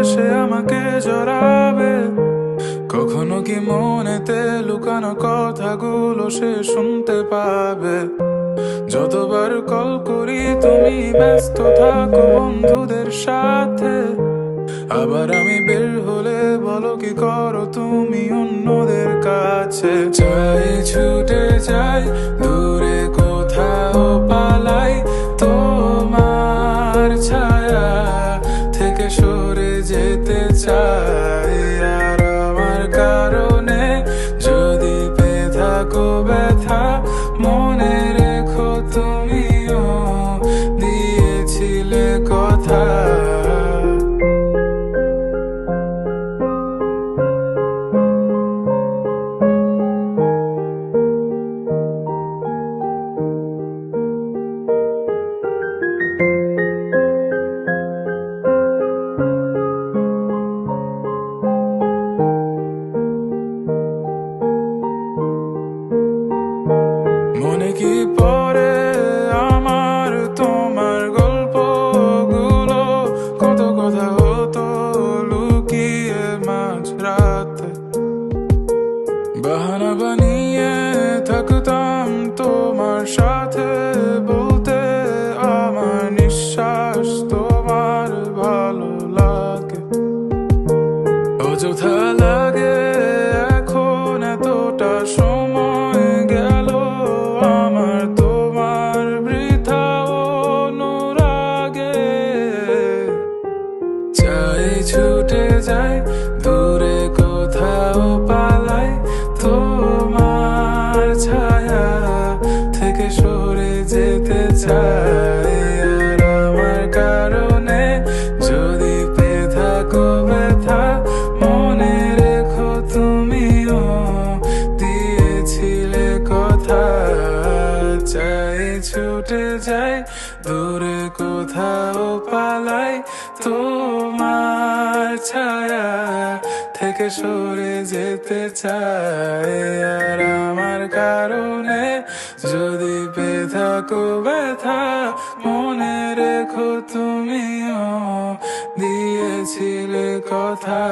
বাতাসে আমাকে জড়াবে। কখনো কি মনেতে লুকানো কথাগুলো সে শুনতে পাবে? যতবার কল করি তুমি ব্যস্ত থাকো বন্ধুদের সাথে, আবার আমি বের হলে বলো কি করো তুমি অন্যদের কাছে। চাই ছুটে যাই দূরে কোথাও পালাই, তোমার ছায়া থেকে সরে যেতে চাই। আর আমার কারণে যদি পেয়ে থাকো ব্যথা, মনে রেখো তুমিও দিয়েছিলে কথা। মনে কি পড়ে আমার তোমার গল্পগুলো, কত কথা হতো লুকিয়ে মাঝরাতে। বাহানা বানিয়ে থাকতাম তোমার সাথে, বলতে আমার নিঃশ্বাস তোমার ভালো লাগে। অযথা লাগে এখন এতটা সময় গেল আমার তোমার বৃথা অনুরাগে। চাই ছুটে যাই দূরে কোথাও পালাই, তোমার ছায়া থেকে সরে যেতে চাই। আর আমার কারণে যদি পেয়ে থাকো ব্যথা, মনে রেখো তুমিও দিয়েছিলে কথা। চাই ছুটে যাই দূরে কোথাও পালাই, তোমার ছায়া থেকে সরে যেতে চাই। আর আমার কারণে যদি পেয়ে থাকো ব্যথা, মনে রেখো তুমিও দিয়েছিলে কথা।